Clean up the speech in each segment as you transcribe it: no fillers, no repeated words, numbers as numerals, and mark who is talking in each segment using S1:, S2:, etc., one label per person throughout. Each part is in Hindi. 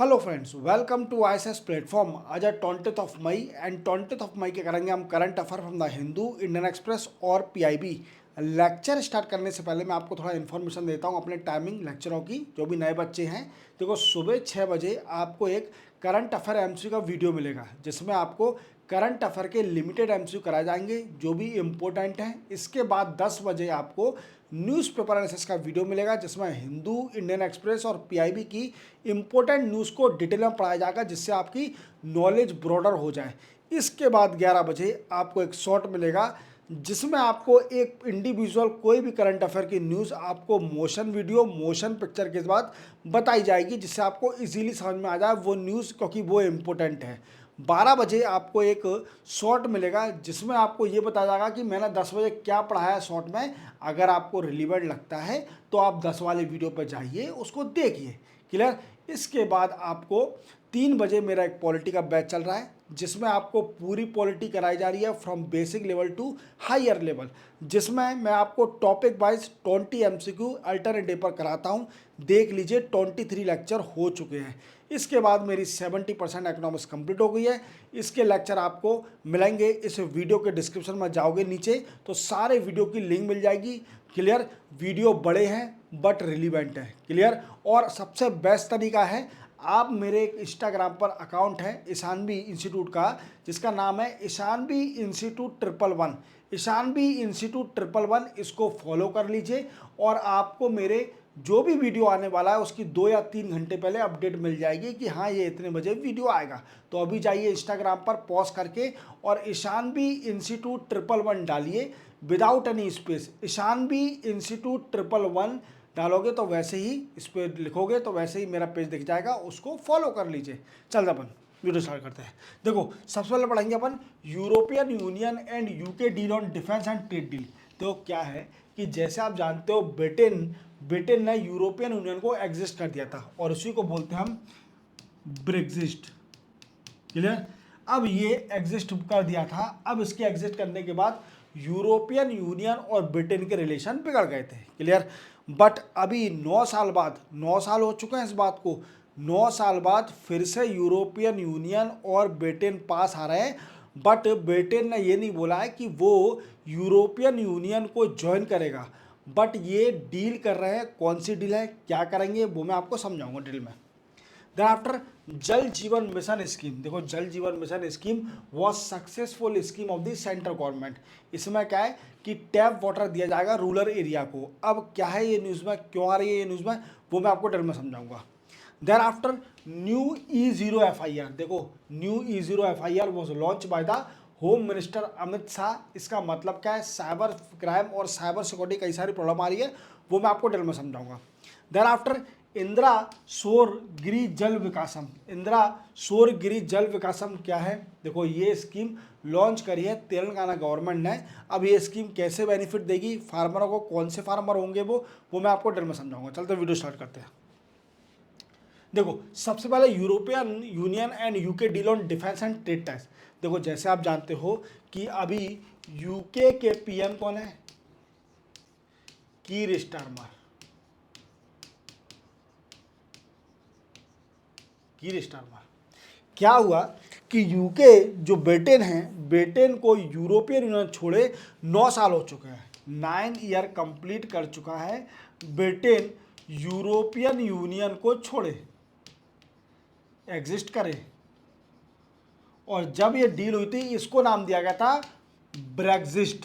S1: Hello friends, welcome to ISS platform. आज है 20th of May and 20th of May के करेंगे हम current affair from the Hindu, Indian Express और पीआईबी। लेक्चर स्टार्ट करने से पहले मैं आपको थोड़ा इन्फॉर्मेशन देता हूँ अपने टाइमिंग लेक्चरों की। जो भी नए बच्चे हैं, देखो सुबह 6 बजे आपको एक करंट अफेयर एमसीक्यू का वीडियो मिलेगा जिसमें आपको करंट अफेयर के लिमिटेड एमसीक्यू कराए जाएंगे जो भी इम्पोर्टेंट हैं। इसके बाद 10 बजे आपको न्यूज़पेपर एनालिसिस का वीडियो मिलेगा जिसमें हिंदू, इंडियन एक्सप्रेस और पीआईबी की इम्पोर्टेंट न्यूज़ को डिटेल में पढ़ाया जाएगा जिससे आपकी नॉलेज ब्रॉडर हो जाए। इसके बाद 11 बजे आपको एक शॉर्ट मिलेगा जिसमें आपको एक इंडिविजुअल कोई भी करंट अफेयर की न्यूज़ आपको मोशन वीडियो, मोशन पिक्चर के बाद बताई जाएगी जिससे आपको इजीली समझ में आ जाए वो न्यूज़, क्योंकि वो इम्पोर्टेंट है। 12 बजे आपको एक शॉर्ट मिलेगा जिसमें आपको ये बताया जाएगा कि मैंने 10 बजे क्या पढ़ाया शॉर्ट में। अगर आपको रिलीवेंट लगता है तो आप 10 वाले वीडियो पर जाइए, उसको देखिए। क्लियर। इसके बाद आपको 3 बजे मेरा एक पॉलिटी का बैच चल रहा है जिसमें आपको पूरी पॉलिटी कराई जा रही है from basic level to higher level, जिसमें मैं आपको topic wise 20 MCQ alternate day पर कराता हूं। देख लीजिए 23 लेक्चर हो चुके हैं। इसके बाद मेरी 70% इकोनॉमिक्स कंप्लीट हो गई है। इसके लेक्चर आपको मिलेंगे इस वीडियो के डिस्क्रिप्शन में, जाओगे नीचे तो सारे वीडियो की लिंक मिल जाएगी। क्लियर। वीडियो बड़े हैं बट रिलीवेंट है। क्लियर। और सबसे बेस्ट तरीका है, आप मेरे एक इंस्टाग्राम पर अकाउंट है ईशानवी इंस्टीट्यूट का जिसका नाम है ईशानवी इंस्टीट्यूट 111। ईशानवी इंस्टीट्यूट 111 इसको फॉलो कर लीजिए और आपको मेरे जो भी वीडियो आने वाला है उसकी 2 या 3 घंटे पहले अपडेट मिल जाएगी कि हाँ ये इतने बजे वीडियो आएगा। तो अभी जाइए इंस्टाग्राम पर पॉज करके और ईशानवी इंस्टीट्यूट 111 डालिए without any space. Ishanvi institute 111 डालोगे तो वैसे ही इस पर लिखोगे तो वैसे ही मेरा पेज दिख जाएगा, उसको फॉलो कर लीजिए। चल अपन वीडियो स्टार्ट करते हैं। देखो सबसे पहले पढ़ेंगे अपन European union and UK deal on defence and trade deal. तो क्या है कि जैसे आप जानते हो ब्रिटेन ने यूरोपियन यूनियन को एग्जिस्ट कर दिया था और उसी को बोलते हैं हम ब्रेक्जिट। क्लियर। अब ये एग्जिस्ट कर दिया था। अब इसके एग्जिस्ट करने के बाद यूरोपियन यूनियन और ब्रिटेन के रिलेशन बिगड़ गए थे। क्लियर। बट अभी 9 साल बाद, 9 साल हो चुके हैं इस बात को, 9 साल बाद फिर से यूरोपियन यूनियन और ब्रिटेन पास आ रहे हैं। बट ब्रिटेन ने ये नहीं बोला है कि वो यूरोपियन यूनियन को ज्वाइन करेगा, बट ये डील कर रहे हैं। कौन सी डील है, क्या करेंगे, वो मैं आपको समझाऊंगा डील में। देन आफ्टर जल जीवन मिशन स्कीम। देखो जल Jeevan mission scheme was successful scheme of the central government. इसमें क्या है कि टैप वाटर दिया जाएगा रूरल एरिया को। अब क्या है ये न्यूज़ में, क्यों आ रही है ये न्यूज़ में, वो मैं आपको डिटेल में समझाऊंगा। Then after new E0 FIR। देखो new E0 FIR was launch by the home minister Amit Shah. इसका मतलब क्या है, साइबर क्राइम और साइबर सिक्योरिटी कई सारी प्रॉब्लम आ रही है, वो मैं आपको डिटेल में समझाऊंगा। देन आफ्टर इंदिरा सौर गिरी जल विकासम। इंदिरा सौर गिरी जल विकासम क्या है, देखो ये स्कीम लॉन्च करी है तेलंगाना गवर्नमेंट ने। अब ये स्कीम कैसे बेनिफिट देगी फार्मरों को, कौन से फार्मर होंगे वो मैं आपको डिटेल में समझाऊंगा। चलते वीडियो स्टार्ट करते हैं। देखो सबसे पहले European union and UK deal on defence and trade tax. देखो जैसे आप जानते हो कि अभी यूके के पीएम कौन है, कीर स्टारमर। कीर स्टारमर। क्या हुआ कि यूके जो ब्रिटेन है, ब्रिटेन को यूरोपियन यूनियन छोड़े 9 साल हो चुके हैं, 9 ईयर कंप्लीट कर चुका है ब्रिटेन यूरोपियन यूनियन को छोड़े, एग्जिस्ट करे। और जब ये डील हुई थी इसको नाम दिया गया था ब्रेक्जिट।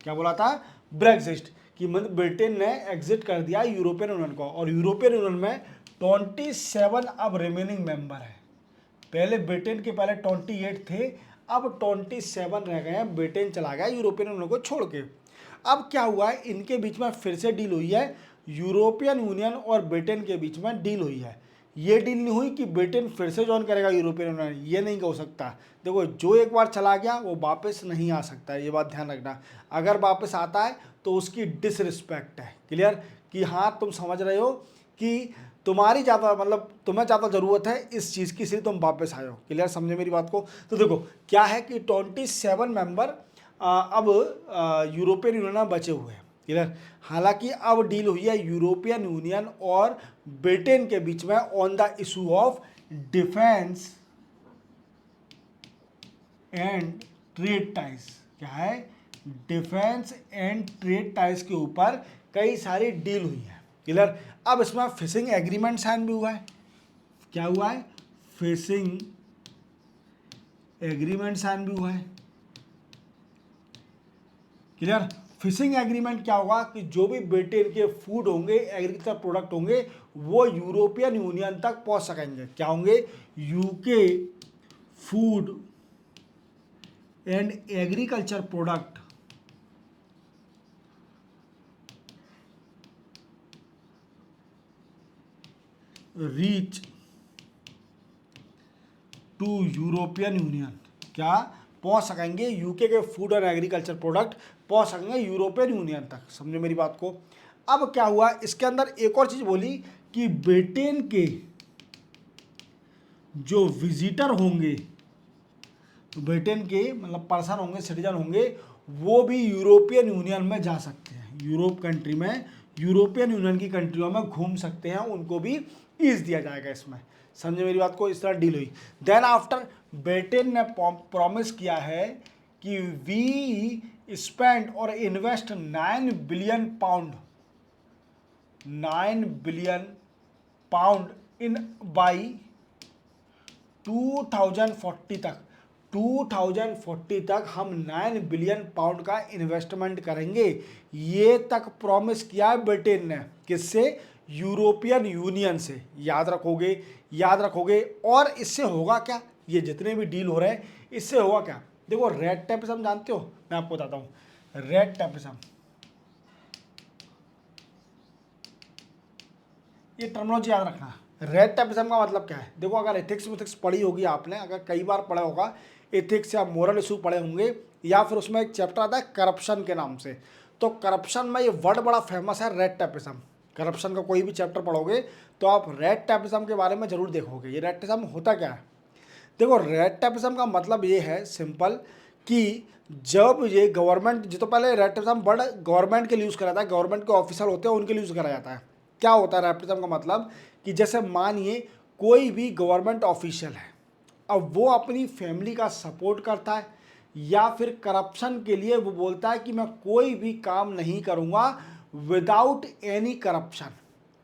S1: क्या बोला था, ब्रेक्जिट, कि मतलब ब्रिटेन ने एग्जिट कर दिया यूरोपियन यूनियन को। और यूरोपियन यूनियन में 27 अब रिमेनिंग मेंबर है। पहले ब्रिटेन के पहले 28 थे, अब 27 रह गए हैं। ब्रिटेन चला गया यूरोपियन यूनियन को छोड़ के। अब क्या हुआ है, इनके बीच में फिर से डील हुई है, यूरोपियन यूनियन और ब्रिटेन के बीच में डील हुई है। ये डील नहीं हुई कि ब्रिटेन फिर से ज्वाइन करेगा यूरोपियन यूनियन, ये नहीं हो सकता। देखो जो एक बार चला गया वो वापस नहीं आ सकता है, ये बात ध्यान रखना। अगर वापस आता है तो उसकी डिसरिस्पेक्ट है। क्लियर। कि हाँ तुम समझ रहे हो कि तुम्हारी ज़्यादा मतलब तुम्हें ज़्यादा ज़रूरत है इस चीज़ की, इसलिए तुम वापस आए हो। क्लियर, समझे मेरी बात को। तो देखो क्या है कि 27 मेंबर अब यूरोपियन यूनियन में बचे हुए हैं। क्लियर। हालांकि अब डील हुई है यूरोपियन यूनियन और ब्रिटेन के बीच में on the issue of defence and trade ties. क्या है? डिफेंस एंड ट्रेड टाइज के ऊपर कई सारी डील हुई है। क्लियर। अब इसमें फिशिंग एग्रीमेंट साइन भी हुआ है। क्या हुआ है? फिशिंग एग्रीमेंट साइन भी हुआ है। क्लियर। फिशिंग एग्रीमेंट क्या होगा कि जो भी ब्रिटेन के फूड होंगे, एग्रीकल्चर प्रोडक्ट होंगे, वो यूरोपियन यूनियन तक पहुंच सकेंगे। क्या होंगे? UK food and agriculture product reach to European Union. क्या पहुंच सकेंगे? यूके के फूड और एग्रीकल्चर प्रोडक्ट पहुंच सकेंगे यूरोपियन यूनियन तक। समझे मेरी बात को। अब क्या हुआ इसके अंदर, एक और चीज बोली कि ब्रिटेन के जो विजिटर होंगे, ब्रिटेन के मतलब पर्सन होंगे, सिटीजन होंगे, वो भी यूरोपियन यूनियन में जा सकते हैं। यूरोप कंट्री में, यूरोपियन यूनियन की कंट्रियों में घूम सकते हैं, उनको भी ईज दिया जाएगा इसमें। समझे मेरी बात को। इस तरह डील हुई। देन आफ्टर ब्रिटेन ने प्रॉमिस किया है कि वी स्पेंड और invest 9 billion pound, 9 billion pound in by 2040 तक, 2040 तक हम 9 बिलियन पाउंड का इन्वेस्टमेंट करेंगे। ये तक प्रॉमिस किया है ब्रिटेन ने। किससे? यूरोपियन यूनियन से। याद रखोगे, याद रखोगे। और इससे होगा क्या? ये जितने भी डील हो रहे हैं, इससे होगा क्या? देखो, रेड टेपिज्म जानते हो? मैं आपको बताता हूं। रेड टेपिज्म, ये टर्मिनोलॉजी याद रखना। रेड टेपिज्म का मतलब क्या है? देखो, अगर एथिक्स मिथिक्स पढ़ी होगी आपने, अगर कई बार पढ़ा होगा एथिक्स या मोरल इशू पढ़े होंगे, या फिर उसमें एक चैप्टर आता है करप्शन के नाम से, तो करप्शन में ये वर्ड बड़ा फेमस है, रेड टेपिज्म। करप्शन का कोई भी चैप्टर पढ़ोगे तो आप रेड टेपिज्म के बारे में जरूर देखोगे। ये रेड टेपिज्म होता क्या है? देखो, रेड टेपिज्म का मतलब ये है सिंपल कि जब ये गवर्नमेंट, जो तो पहले रेड टेपिज्म वर्ड गवर्नमेंट के लिए यूज़ करा जाता है, गवर्नमेंट के ऑफिसर होते हैं उनके लिए यूज़ करा जाता है। क्या होता है रेड टेपिज्म का मतलब? कि जैसे मानिए कोई भी गवर्नमेंट ऑफिशियल है, अब वो अपनी फैमिली का सपोर्ट करता है, या फिर करप्शन के लिए वो बोलता है कि मैं कोई भी काम नहीं करूँगा विदाउट एनी करप्शन।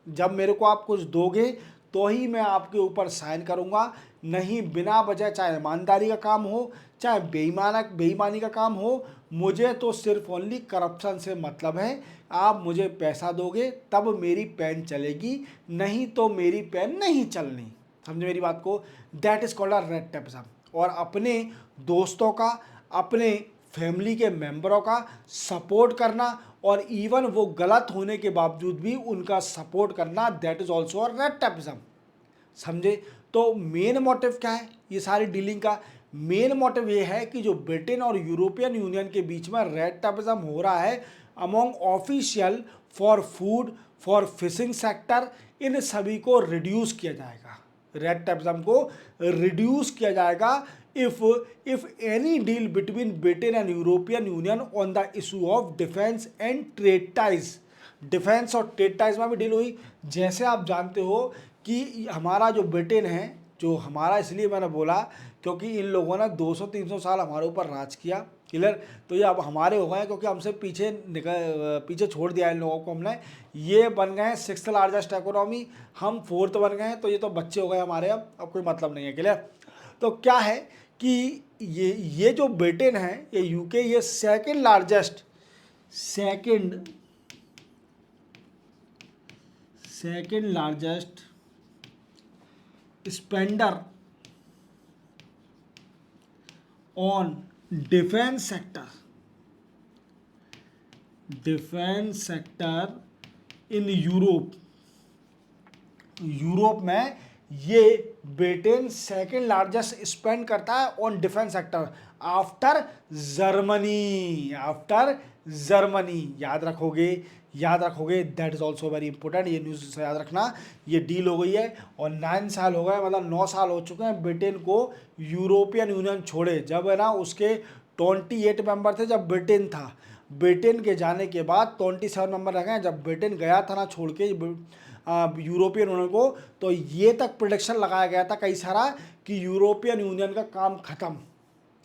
S1: जब मेरे को आप कुछ दोगे तो ही मैं आपके ऊपर साइन करूंगा, नहीं बिना वजह, चाहे ईमानदारी का काम हो चाहे बेईमानी का काम हो, मुझे तो सिर्फ ओनली करप्शन से मतलब है। आप मुझे पैसा दोगे तब मेरी पेन चलेगी, नहीं तो मेरी पेन नहीं चलनी। समझे मेरी बात को। That is called a red tapism. और अपने दोस्तों का, अपने फैमिली के मेंबरों का सपोर्ट करना, और इवन वो गलत होने के बावजूद भी उनका सपोर्ट करना, that is also a red tapism. समझे। तो मेन मोटिव क्या है ये सारी डीलिंग का? मेन मोटिव ये है कि जो ब्रिटेन और यूरोपियन यूनियन के बीच में रेड टेपिज्म हो रहा है among official for food, for fishing sector, इन सभी को रिड्यूस किया जाएगा। रेड टेपिज्म को रिड्यूस किया जाएगा if any deal between Britain and European Union on the issue of defense and trade ties। Defence और ट्रेड टाइज में भी डील हुई। जैसे आप जानते हो कि हमारा जो ब्रिटेन है, जो हमारा इसलिए मैंने बोला क्योंकि इन लोगों ने 200-300 साल हमारे ऊपर राज किया। क्लियर। तो ये अब हमारे हो गए हैं क्योंकि हमसे पीछे छोड़ दिया इन लोगों को हमने। ये बन गए हैं 6th लार्जेस्ट इकोनॉमी, हम 4th बन गए हैं, तो ये तो बच्चे हो गए हमारे। अब कोई मतलब नहीं है। क्लियर। तो क्या है कि ये जो ब्रिटेन है, ये यूके, ये second largest spender on defence sector in Europe में ये ब्रिटेन सेकेंड लार्जेस्ट स्पेंड करता है on defence sector after Germany. याद रखोगे। That is also very important. ये न्यूज़ याद रखना। ये डील हो गई है और 9 साल हो गए, मतलब 9 साल हो चुके हैं ब्रिटेन को यूरोपियन यूनियन छोड़े। जब है ना उसके 28 मेंबर थे जब ब्रिटेन था, ब्रिटेन के जाने के बाद 27 नंबर रखे हैं। जब ब्रिटेन गया था ना छोड़ के यूरोपियन यूनियन को, तो ये तक प्रोडिक्शन लगाया गया था कई सारा कि यूरोपियन यूनियन का काम खत्म।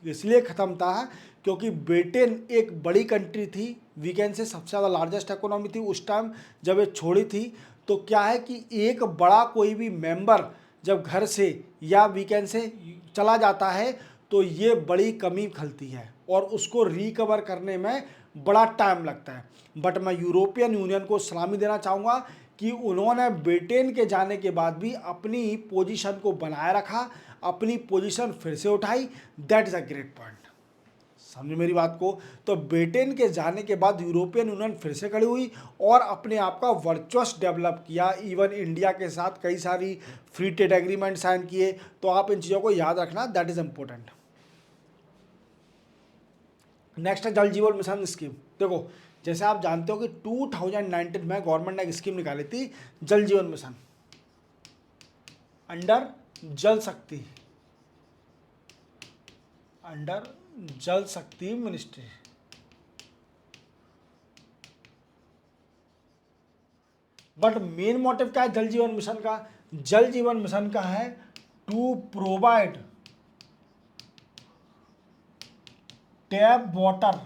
S1: इसलिए ख़त्म था क्योंकि ब्रिटेन एक बड़ी कंट्री थी, वीकेंड से सबसे ज़्यादा लार्जेस्ट इकोनॉमी थी उस टाइम जब ये छोड़ी थी। तो क्या है कि एक बड़ा कोई भी मेंबर जब घर से या वीकेंड से चला जाता है तो ये बड़ी कमी खलती है और उसको रिकवर करने में बड़ा टाइम लगता है। बट मैं यूरोपियन यूनियन को सलामी देना चाहूँगा कि उन्होंने ब्रिटेन के जाने के बाद भी अपनी पोजीशन को बनाए रखा, अपनी पोजीशन फिर से उठाई। That is a great point. समझे मेरी बात को। तो ब्रिटेन के जाने के बाद यूरोपियन यूनियन फिर से खड़ी हुई और अपने आप का वर्चस्व डेवलप किया। इवन इंडिया के साथ कई सारी फ्री ट्रेड एग्रीमेंट साइन किए। तो आप इन चीज़ों को याद रखना, दैट इज़ इम्पोर्टेंट। नेक्स्ट है जल जीवन मिशन स्कीम। देखो जैसे आप जानते हो कि 2019 में गवर्नमेंट ने एक स्कीम निकाली थी जल जीवन मिशन अंडर जल शक्ति, अंडर जल शक्ति मिनिस्ट्री। बट मेन मोटिव क्या है जल जीवन मिशन का? जल जीवन मिशन का है to provide tap water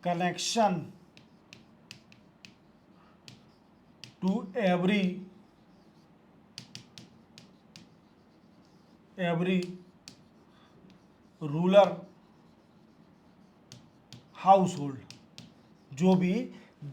S1: connection to every rural household. जो भी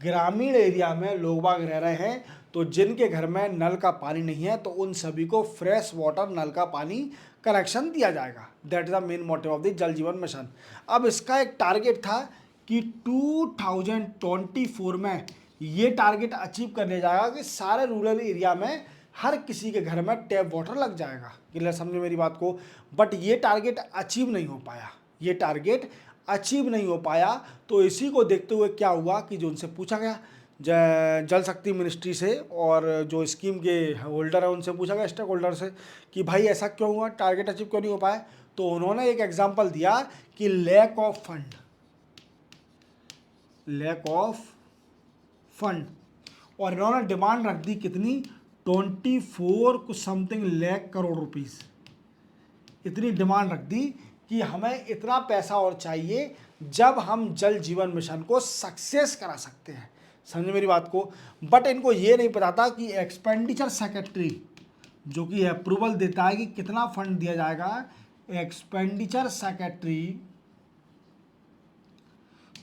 S1: ग्रामीण एरिया में लोग बाग रह रहे हैं तो जिनके घर में नल का पानी नहीं है तो उन सभी को फ्रेश वाटर नल का पानी कनेक्शन दिया जाएगा। That is the main motive of the जल जीवन मिशन। अब इसका एक टारगेट था कि 2024 में ये टारगेट अचीव कर लिया जाएगा कि सारे रूरल एरिया में हर किसी के घर में टैप वाटर लग जाएगा। क्लियर समझे मेरी बात को। बट ये टारगेट अचीव नहीं हो पाया, ये टारगेट अचीव नहीं हो पाया। तो इसी को देखते हुए क्या हुआ कि जो उनसे पूछा गया जल शक्ति मिनिस्ट्री से और जो स्कीम के होल्डर है उनसे पूछा गया, स्टेक होल्डर से, कि भाई ऐसा क्यों हुआ, टारगेट अचीव क्यों नहीं हो पाया। तो उन्होंने एक एग्जांपल दिया कि lack of fund, lack of fund. और इन्होंने डिमांड रख दी कितनी, 24 कुछ समथिंग लाख करोड़ रुपीस। इतनी डिमांड रख दी कि हमें इतना पैसा और चाहिए जब हम जल जीवन मिशन को सक्सेस करा सकते हैं। समझे मेरी बात को। बट इनको ये नहीं पता था कि एक्सपेंडिचर सेक्रेटरी जो कि अप्रूवल देता है कि कितना फंड दिया जाएगा, एक्सपेंडिचर सेक्रेटरी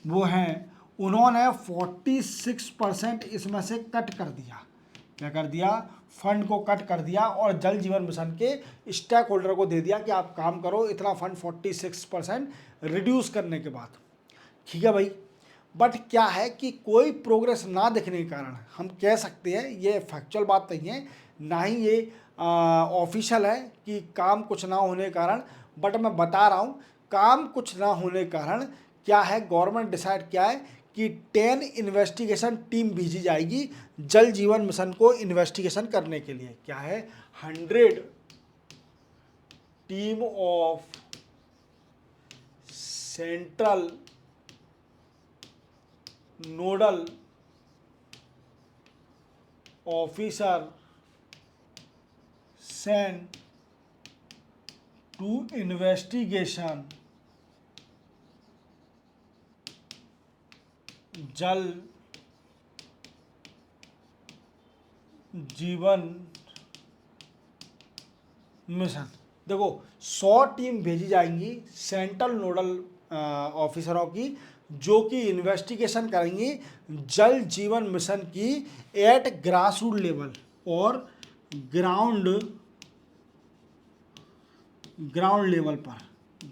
S1: वो हैं, उन्होंने 46% इसमें से कट कर दिया। क्या कर दिया, फंड को कट कर दिया और जल जीवन मिशन के स्टेक होल्डर को दे दिया कि आप काम करो इतना फंड 46% रिड्यूस करने के बाद। ठीक है भाई। बट क्या है कि कोई प्रोग्रेस ना दिखने के कारण हम कह सकते हैं, ये फैक्चुअल बात नहीं है, ना ही ये ऑफिशियल है कि काम कुछ ना होने के कारण। बट मैं बता रहा हूँ काम कुछ ना होने के कारण क्या है, गवर्नमेंट डिसाइड क्या है कि 10 इन्वेस्टिगेशन टीम भेजी जाएगी जल जीवन मिशन को इन्वेस्टिगेशन करने के लिए। क्या है, 100 team of central nodal officer sent to investigation Jal Jeevan mission. देखो 100 टीम भेजी जाएंगी सेंट्रल नोडल ऑफिसरों की जो कि इन्वेस्टिगेशन करेंगी जल जीवन मिशन की एट ग्रासरूट लेवल और ग्राउंड लेवल पर।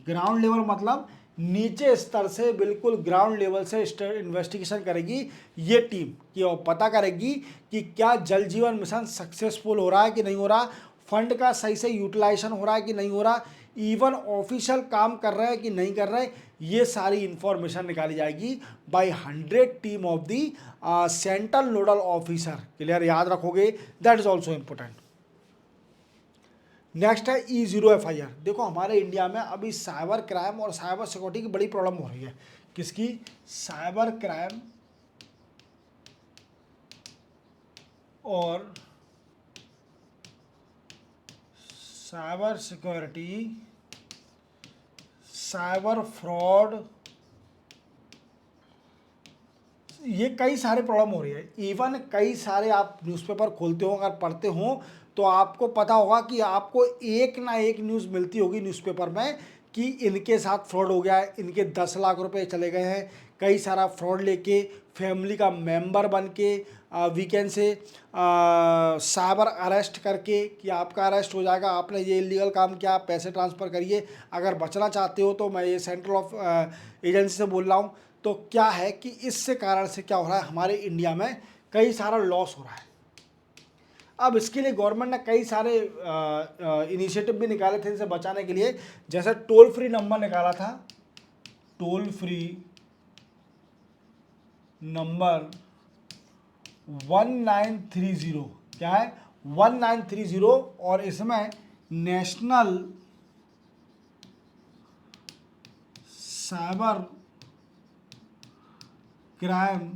S1: ग्राउंड लेवल मतलब नीचे स्तर से, बिल्कुल ग्राउंड लेवल से इन्वेस्टिगेशन करेगी ये टीम कि वो पता करेगी कि क्या जल जीवन मिशन सक्सेसफुल हो रहा है कि नहीं हो रहा, फंड का सही से यूटिलाइजेशन हो रहा है कि नहीं हो रहा, इवन ऑफिशियल काम कर रहे हैं कि नहीं कर रहे। ये सारी इंफॉर्मेशन निकाली जाएगी by 100 team of the central nodal officer. Clear, याद रखोगे, that is also important. Next है E0 FIR। देखो हमारे इंडिया में अभी साइबर क्राइम और साइबर सिक्योरिटी की बड़ी प्रॉब्लम हो रही है। किसकी? साइबर क्राइम और साइबर सिक्योरिटी, साइबर फ्रॉड, ये कई सारे प्रॉब्लम हो रही है। इवन कई सारे आप न्यूज़पेपर खोलते हो, अगर पढ़ते हो तो आपको पता होगा कि आपको एक ना एक न्यूज़ मिलती होगी न्यूज़पेपर में कि इनके साथ फ्रॉड हो गया है, इनके 10 लाख रुपए चले गए हैं। कई सारा फ्रॉड लेके फैमिली का मेंबर बन के वीकेंड से साइबर अरेस्ट करके कि आपका अरेस्ट हो जाएगा, आपने ये इलीगल काम किया, आप पैसे ट्रांसफ़र करिए। अगर बचना चाहते हो तो मैं ये सेंट्रल ऑफ एजेंसी से बोल रहा हूँ। तो क्या है कि इससे कारण से क्या हो रहा है, हमारे इंडिया में कई सारा लॉस हो रहा है। अब इसके लिए गवर्नमेंट ने कई सारे इनिशिएटिव भी निकाले थे इसे बचाने के लिए। जैसे टोल फ्री नंबर निकाला था, टोल फ्री नंबर 1930। क्या है? 1930। और इसमें नेशनल साइबर क्राइम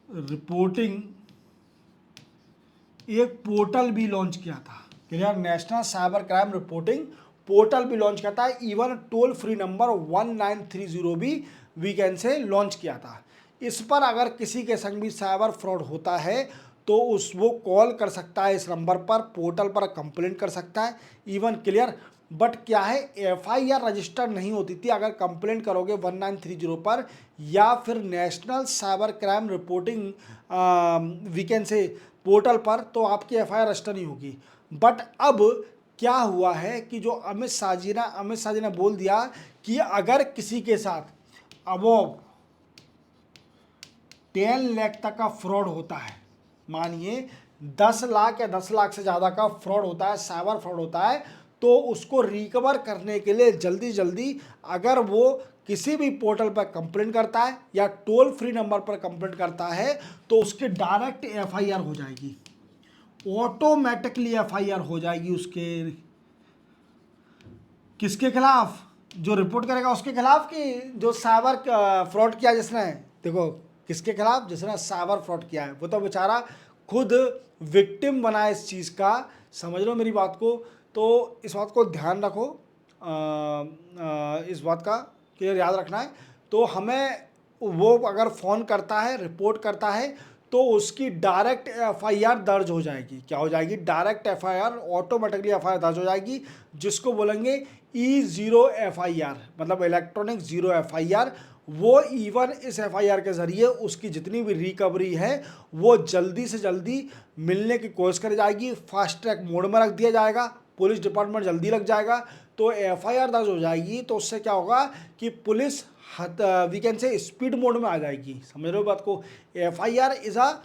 S1: रिपोर्टिंग एक पोर्टल भी लॉन्च किया था। Clear? National cyber crime reporting portal भी लॉन्च किया था। इवन टोल फ्री नंबर 1930 भी वीकेंड से लॉन्च किया था। इस पर अगर किसी के संग भी साइबर फ्रॉड होता है तो वो कॉल कर सकता है इस नंबर पर, पोर्टल पर कंप्लेंट कर सकता है। Even clear? बट क्या है, FIR रजिस्टर्ड नहीं होती थी अगर कंप्लेंट करोगे 1930 पर या फिर national cyber crime reporting weekend से पोर्टल पर, तो आपकी FIR रजिस्टर नहीं होगी। बट अब क्या हुआ है कि जो अमित शाह जी ने बोल दिया कि अगर किसी के साथ अबोव 10 लाख तक का फ्रॉड होता है, मानिए 10 लाख या 10 लाख से ज़्यादा का फ्रॉड होता है, साइबर फ्रॉड होता है, तो उसको रिकवर करने के लिए जल्दी जल्दी अगर वो किसी भी पोर्टल पर कंप्लेंट करता है या टोल फ्री नंबर पर कंप्लेंट करता है तो उसके डायरेक्ट FIR हो जाएगी, ऑटोमेटिकली FIR हो जाएगी उसके। किसके खिलाफ? जो रिपोर्ट करेगा उसके खिलाफ, कि जो साइबर फ्रॉड किया जिसने। देखो किसके खिलाफ? जिसने साइबर फ्रॉड किया है। वो तो बेचारा खुद विक्टिम बना है इस चीज़ का। समझ लो मेरी बात को। तो इस बात को ध्यान रखो, इस बात का क्लियर याद रखना है। तो हमें वो अगर फ़ोन करता है, रिपोर्ट करता है, तो उसकी डायरेक्ट FIR दर्ज हो जाएगी। क्या हो जाएगी? डायरेक्ट FIR, ऑटोमेटिकली FIR दर्ज हो जाएगी, जिसको बोलेंगे E0 FIR, मतलब इलेक्ट्रॉनिक ज़ीरो FIR। वो इवन इस FIR के ज़रिए उसकी जितनी भी रिकवरी है वो जल्दी से जल्दी मिलने की कोशिश करी जाएगी। फास्ट ट्रैक मोड में रख दिया जाएगा, पुलिस डिपार्टमेंट जल्दी लग जाएगा, तो FIR दर्ज हो जाएगी। तो उससे क्या होगा कि पुलिस वीकेंड से स्पीड मोड में आ जाएगी। समझ रहे हो बात को? FIR is a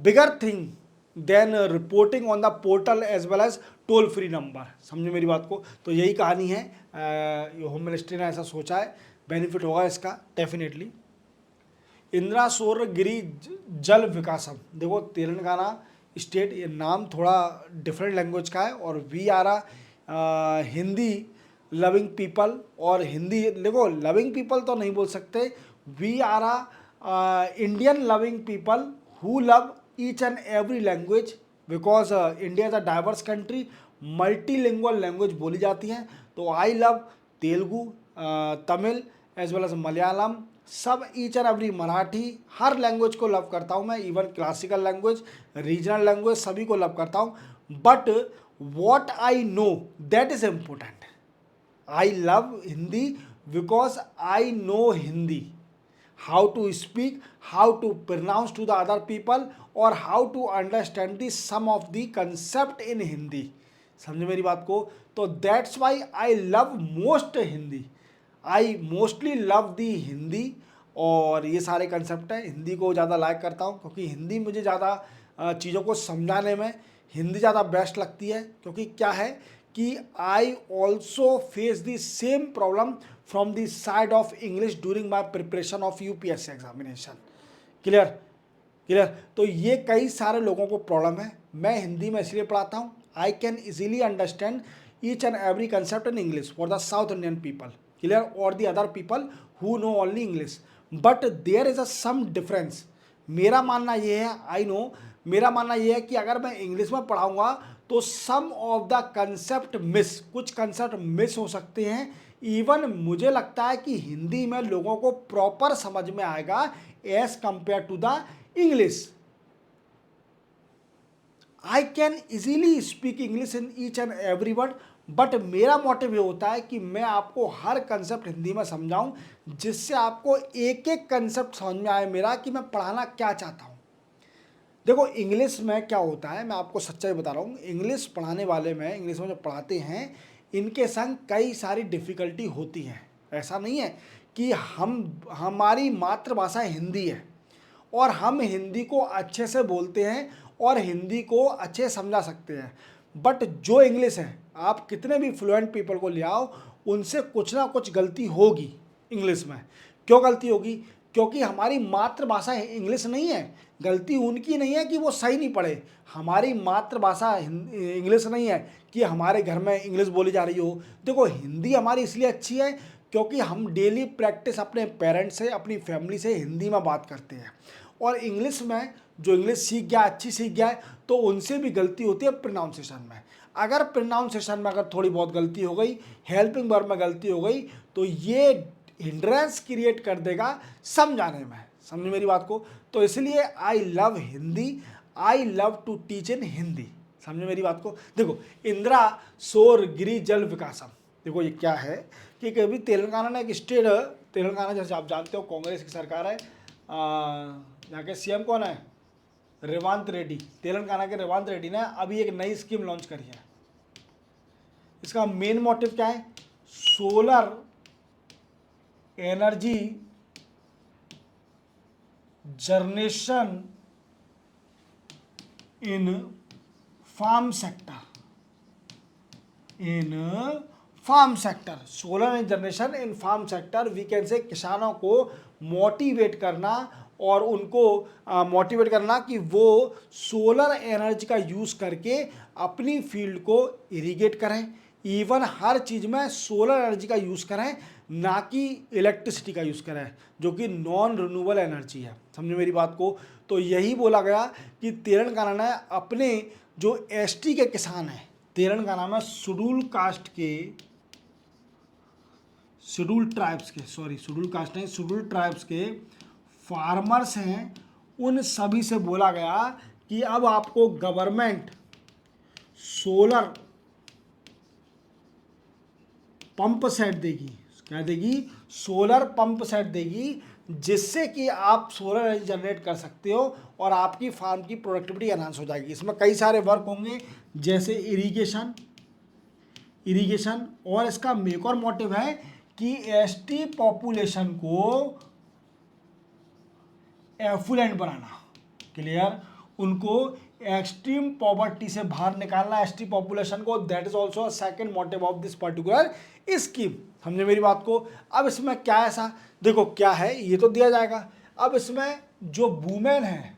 S1: bigger thing than reporting on the portal as well as toll free number. समझो मेरी बात को? तो यही कहानी है। होम मिनिस्ट्री ने ऐसा सोचा है, बेनिफिट होगा इसका डेफिनेटली। इंदिरा सौर गिरी जल विकासम। देखो तेलंगाना स्टेट, ये नाम थोड़ा डिफरेंट लैंग्वेज का है। और we are Hindi loving people. और हिंदी, देखो लविंग पीपल तो नहीं बोल सकते, we are Indian loving people who love each and every language, because India is a diverse country, multilingual language बोली जाती हैं। तो I love Telugu, Tamil as well as Malayalam, सब ईच एंड एवरी, मराठी, हर लैंग्वेज को लव करता हूँ मैं। Even classical language, regional language, सभी को लव करता हूँ। But what I know that is important. I love Hindi because I know Hindi, how to speak, how to pronounce to the other people, और how to understand the some of the concept in Hindi. समझे मेरी बात को? तो that's why I love most Hindi, I mostly love the Hindi. और ये सारे कंसेप्ट हैं, हिंदी को ज़्यादा लाइक करता हूँ क्योंकि हिंदी मुझे ज़्यादा चीज़ों को समझाने में हिंदी ज़्यादा बेस्ट लगती है। क्योंकि क्या है कि I also face the same problem from the side of English during my preparation of UPSC examination. Clear? Clear. तो ये कई सारे लोगों को प्रॉब्लम है। मैं हिंदी में इसलिए पढ़ाता हूँ, I can easily understand each and every concept in English for the South Indian people, clear, और the other people who know only English, but there is a some difference. मेरा मानना ये है, आई नो, मेरा मानना ये है कि अगर मैं इंग्लिश में पढ़ाऊंगा तो सम ऑफ द कंसेप्ट मिस, कुछ कंसेप्ट मिस हो सकते हैं। इवन मुझे लगता है कि हिंदी में लोगों को प्रॉपर समझ में आएगा as compare to the English. I can easily speak English in each and every word, but मेरा मोटिव ये होता है कि मैं आपको हर कंसेप्ट हिंदी में समझाऊं, जिससे आपको एक एक कंसेप्ट समझ में आए मेरा कि मैं पढ़ाना क्या चाहता हूं। देखो इंग्लिश में क्या होता है, मैं आपको सच्चाई बता रहा हूँ, इंग्लिश पढ़ाने वाले में, इंग्लिश में जो पढ़ाते हैं, इनके संग कई सारी डिफ़िकल्टी होती है। ऐसा नहीं है कि हमारी मातृभाषा हिंदी है और हम हिंदी को अच्छे से बोलते हैं और हिंदी को अच्छे समझा सकते हैं, बट जो इंग्लिश है, आप कितने भी फ्लुएंट पीपल को ले आओ, उनसे कुछ ना कुछ गलती होगी इंग्लिश में। क्यों गलती होगी? क्योंकि हमारी मातृभाषा इंग्लिश नहीं है। गलती उनकी नहीं है कि वो सही नहीं पढ़े, हमारी मातृभाषा इंग्लिश नहीं है कि हमारे घर में इंग्लिश बोली जा रही हो। देखो हिंदी हमारी इसलिए अच्छी है क्योंकि हम डेली प्रैक्टिस अपने पेरेंट्स से, अपनी फैमिली से हिंदी में बात करते हैं। और इंग्लिश में जो इंग्लिश सीख गया, अच्छी सीख गया है, तो उनसे भी गलती होती है प्रोनाउंसिएशन में। अगर प्रोनाउंसिएशन में अगर थोड़ी बहुत गलती हो गई, हेल्पिंग वर्ब में गलती हो गई, तो ये हिंड्रेंस क्रिएट कर देगा समझाने में। समझ मेरी बात को? तो इसलिए I love Hindi, I love to teach in Hindi. समझे मेरी बात को? देखो इंदिरा सौर गिरि जल विकासम, देखो ये क्या है कि कभी तेलंगाना में एक स्टेट, तेलंगाना जैसे आप जानते हो कांग्रेस की सरकार है, यहाँ के सीएम कौन है? रेवंत रेड्डी। तेलंगाना के रेवंत रेड्डी ने अभी एक नई स्कीम लॉन्च करी है। इसका मेन मोटिव क्या है? Solar energy generation in farm sector, in farm sector, solar generation in farm sector. We can say किसानों को मोटिवेट करना और उनको मोटिवेट करना कि वो सोलर एनर्जी का यूज़ करके अपनी फील्ड को इरिगेट करें, इवन हर चीज़ में सोलर एनर्जी का यूज़ करें, ना कि इलेक्ट्रिसिटी का यूज़ करें जो कि नॉन रिन्यूएबल एनर्जी है। समझे मेरी बात को? तो यही बोला गया कि तेलंगाना ने अपने जो एसटी के किसान हैं, तेलंगाना में शेड्यूल कास्ट के, शेड्यूल ट्राइब्स के, सॉरी शेड्यूल कास्ट नहीं, शेड्यूल ट्राइब्स के फार्मर्स हैं, उन सभी से बोला गया कि अब आपको गवर्नमेंट सोलर पंप सेट देगी। क्या देगी? सोलर पंप सेट देगी, जिससे कि आप सोलर एनर्जी जनरेट कर सकते हो और आपकी फार्म की प्रोडक्टिविटी एनहांस हो जाएगी। इसमें कई सारे वर्क होंगे जैसे इरिगेशन, और इसका एक और मोटिव है कि एसटी पॉपुलेशन को एफ्लुएंट बनाना, क्लियर, उनको एक्सट्रीम पॉवर्टी से बाहर निकालना एसटी पॉपुलेशन को। That is also second motive of this particular scheme. समझे मेरी बात को? अब इसमें क्या ऐसा, देखो क्या है ये तो दिया जाएगा। अब इसमें जो वुमेन है,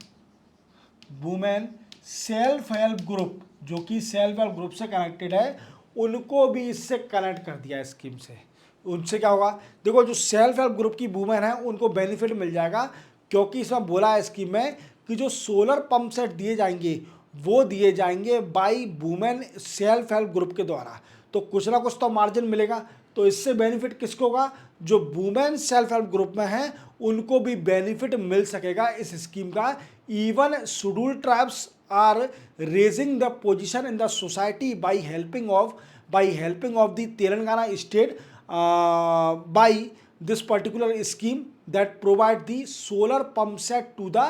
S1: वुमेन सेल्फ हेल्प ग्रुप, जो कि सेल्फ हेल्प ग्रुप से कनेक्टेड है, उनको भी इससे कनेक्ट कर दिया स्कीम से। उनसे क्या होगा? देखो जो सेल्फ हेल्प ग्रुप की वुमेन है उनको बेनिफिट मिल जाएगा, क्योंकि इसमें बोला है स्कीम में कि जो सोलर पंप सेट दिए जाएंगे वो दिए जाएंगे by women self help group के द्वारा। तो कुछ ना कुछ तो मार्जिन मिलेगा। तो इससे बेनिफिट किसको होगा? जो वुमेन सेल्फ हेल्प ग्रुप में हैं उनको भी बेनिफिट मिल सकेगा इस स्कीम का। Even schedule tribes are raising the position in the society by helping of the Telangana state by this particular scheme that provide the solar pump set to the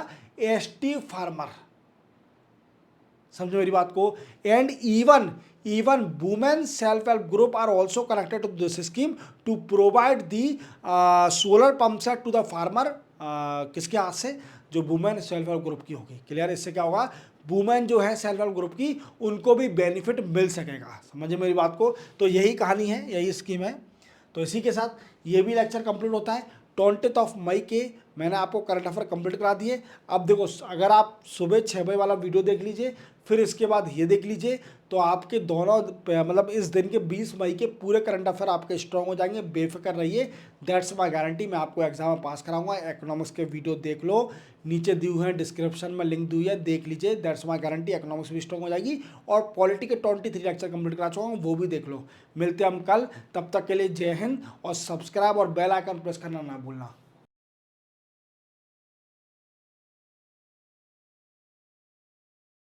S1: ST farmer। समझो मेरी बात को? And even women self help group are also connected to this scheme to provide the solar pump set to the farmer। किसके हाथ से? जो वुमेन सेल्फ हेल्प ग्रुप की होगी। क्लियर? इससे क्या होगा? वुमेन जो है सेल्फ हेल्प ग्रुप की, उनको भी बेनिफिट मिल सकेगा। समझे मेरी बात को? तो यही कहानी है, यही स्कीम है। तो इसी के साथ ये भी लेक्चर कंप्लीट होता है। 20 मई के मैंने आपको करंट अफेयर कंप्लीट करा दिए। अब देखो, अगर आप सुबह 6 बजे वाला वीडियो देख लीजिए, फिर इसके बाद ये देख लीजिए, तो आपके दोनों मतलब इस दिन के 20 मई के पूरे करंट अफेयर आपके स्ट्रॉन्ग हो जाएंगे। बेफिक्र रहिए, दैट्स माय गारंटी। मैं आपको एग्जाम में पास कराऊंगा। इकोनॉमिक्स के वीडियो देख लो, नीचे दी हुए हैं, डिस्क्रिप्शन में लिंक दी हुई है, देख लीजिए। दैट्स माय गारंटी, इकोनॉमिक्स भी स्ट्रॉन्ग हो जाएगी। और पॉलिटी के 23 लेक्चर कंप्लीट करा चुका हूँ, वो भी देख लो। मिलते हैं हम कल, तब तक के लिए जय हिंद। और सब्सक्राइब और बेल आइकन प्रेस करना ना भूलना।